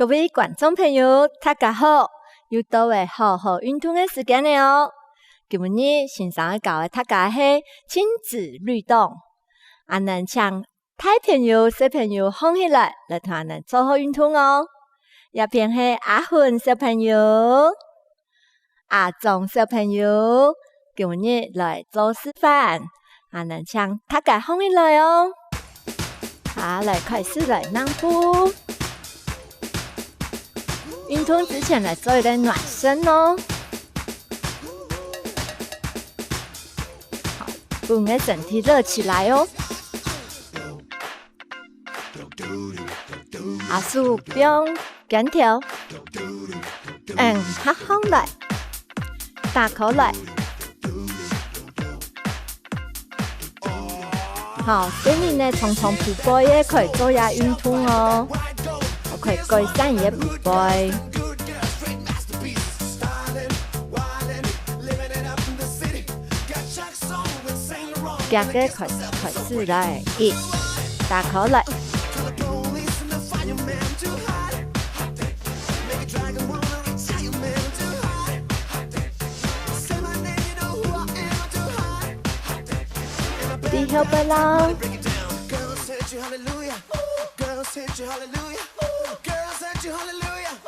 各位观众朋友，大家好！又到了好好运动的时间了哦。今日线上教的大家是亲子律动，能请大朋友、小朋友放起来同我们做好运动哦。也便是阿芬小朋友、阿忠小朋友，今日来做示范，能请大家放起来哦。来开始来让步。运动之前来做一点暖身哦。好，把你的身体热起来哦。手不用紧条，合上来，打口来。好，对你呢，从步步也可以做下运动哦。可以改善你的步步。第个开始来，打口来。第二个啦。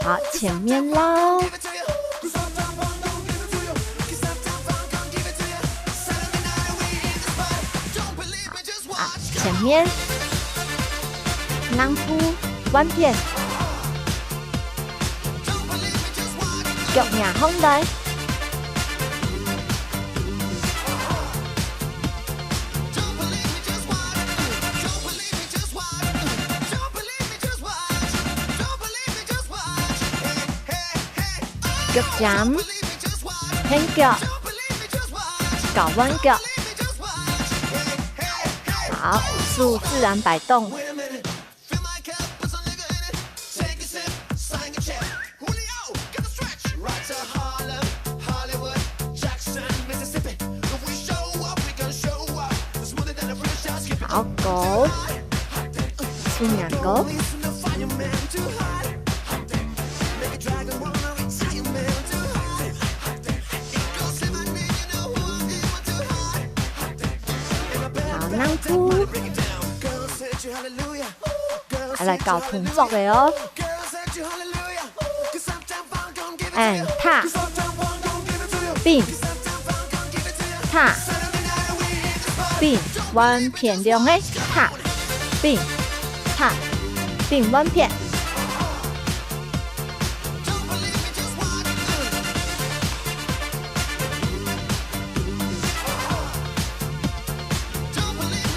好，前面啦。前面，让步，弯片，脚牙放来，腳斬，輕腳，搞彎腳。好，速自然摆动。好，狗，速两狗。让步，来搞动作的哦。踏，并，踏，并，弯片两个，踏，并，踏，并弯片。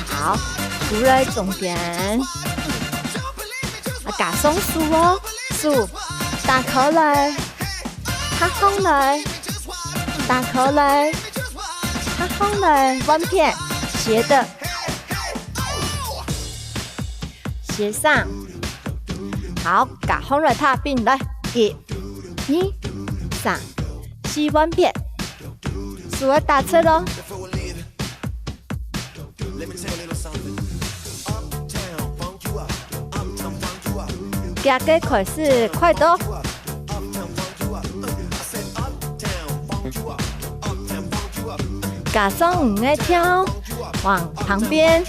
好，扶在中间，加上手哦，手打口来，合上来，打口来，合上来，弯片，斜的，斜上，好，加上来踏并来，1、2、3、4弯片，手要打侧咯。第个开始快走，加上5个跳，往旁边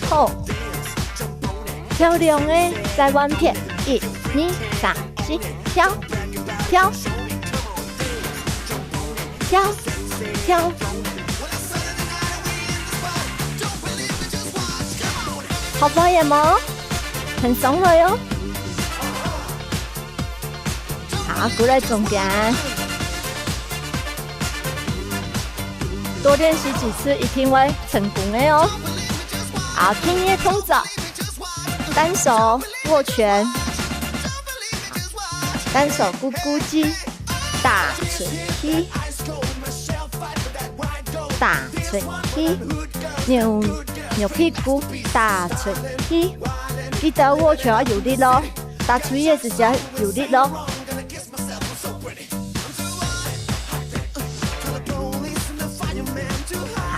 后，跳2个再弯片，1、2、3、4，跳，跳，跳，跳。好不好吗？很松了哟。好，过来中间，多练习几次，一定会成功的哦。好，听音乐动作，单手握拳，单手咕咕鸡，大腿踢，大腿踢，扭屁股，大腿踢，记得握拳要有力咯，打出叶子要有力咯。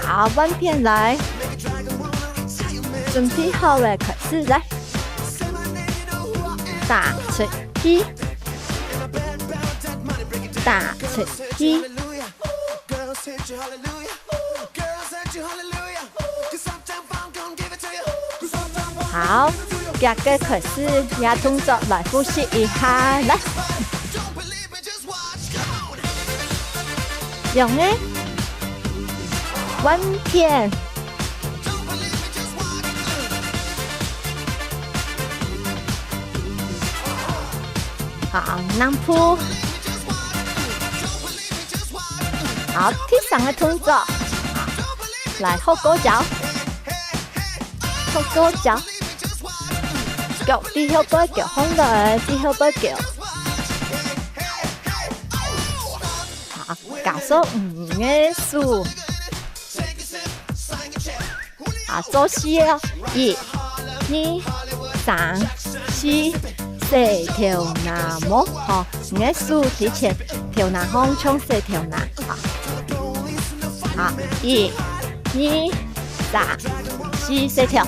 好，弯片来，准备好了，开始来，大腿一，大出一。好，这个开始也动作来复习一下，来，用呢，弯片，好，南铺，好，第三个动作，来后勾脚，后勾脚。腳啲後背腳空嘅，啲後背腳，好，加速五個數，啊，做四哦，一、二、三、四，四條那麼，好，五個數之前條那空衝四條那，好，好，一、二、三、四，四條。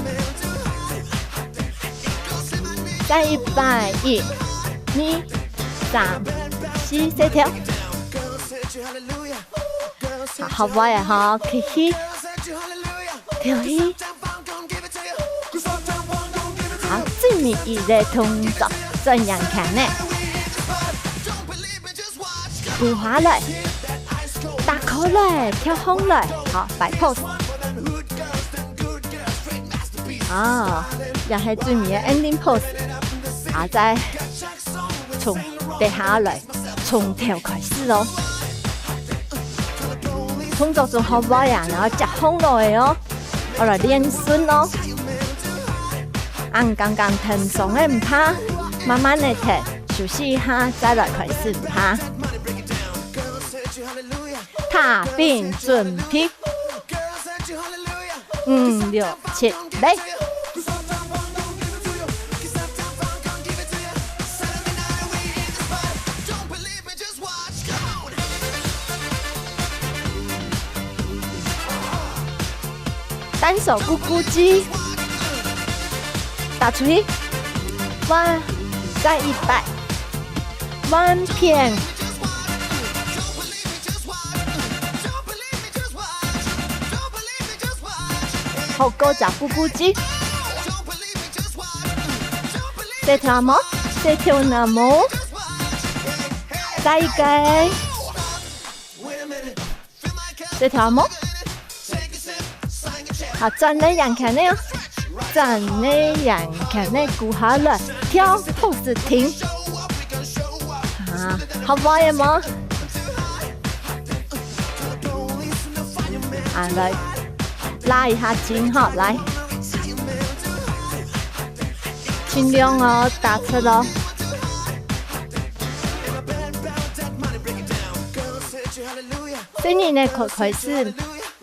再一百，一、二、三、四，四條。好乖呀，哈，可以，跳起。好，最尾一個動作，怎樣看呢？步下來，打口來，跳空來，好，擺 pose。啊，又係最尾嘅 ending pose。啊！再從地下來，從頭開始咯。動作仲好乖呀，然後夾空落嚟哦，我來練順咯。按剛剛騰鬆嘅唔怕，慢慢嚟踢，休息一下，再來開始唔怕。踏並準備，5、6、7、8。單手咕咕雞，打出去，彎，再一百，彎片，後勾腳咕咕雞，四條毛，四條那毛，再一個，四條毛。好，轉你人看呢，轉你人看呢，顧下來，跳 pose 停，啊，好乖呀嘛，啊來拉一下筋哈，來，盡量哦打出咯，今年呢開始。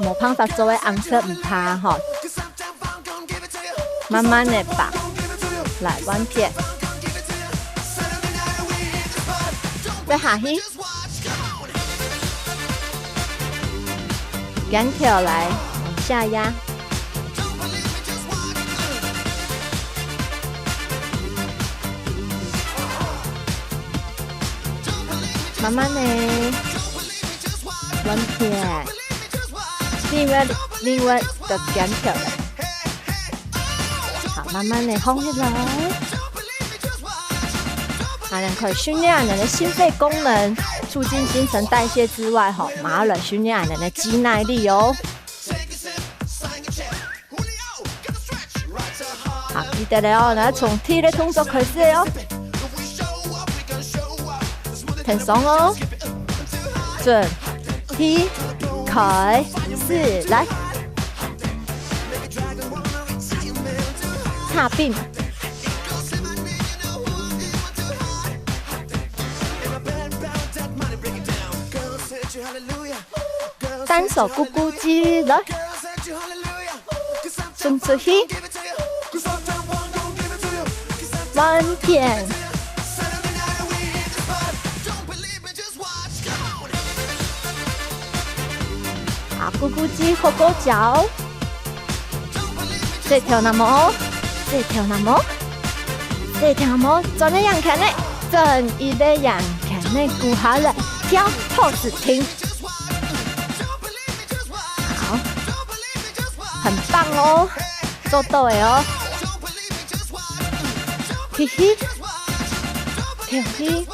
冇辦法做嘅紅色唔怕嗬，慢慢嚟吧，來彎片，再下去，兩條來往下壓，慢慢嚟彎片。另外的兩條了，好，慢慢地放起來，能可以訓練人的心肺功能，促進新陳代謝之外，馬來訓練人的肌耐力哦。好，記得了，來從踢的動作開始哦，輕鬆哦，準踢開。來，踏並，單手咕咕雞來，衝出去，彎片。咕咕雞後勾腳，這條那麼，這條那麼，這條麼，轉你樣看呢，正一的仰看那骨下来跳 pose 停，好，很棒哦，做到的哦，嘿嘿，嘿嘿。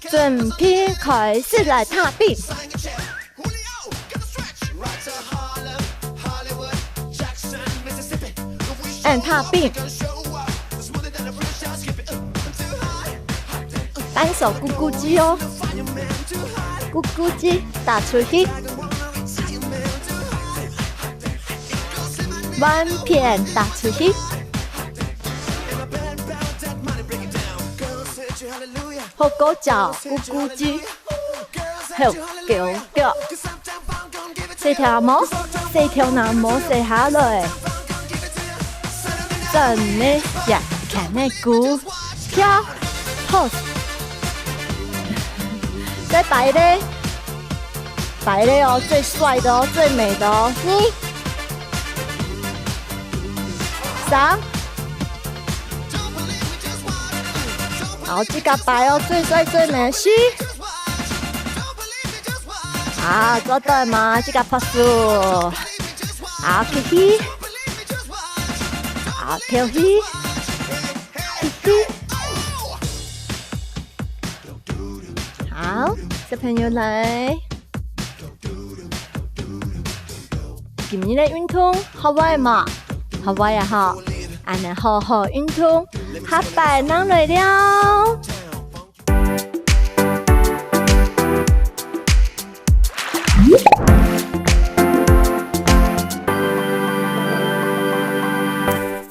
准备开始来踏冰，踏冰，单手咕咕鸡哦，咕咕鸡打出去，弯片打出去。后勾脚，咕咕鸡，后脚脚，四条毛，四条那毛四下来，正的呀，看那鼓跳 pose， 再白的，白的哦，最帅的哦，最美的哦，你3。好，这个白哦，最帅最美是，好，做对吗？这个 pose， 好，嘿嘿，好，跳嘿，嘿嘿，好，小朋友来，今日的运动好玩嘛？好玩呀哈！俺们好好运动，下班能来了。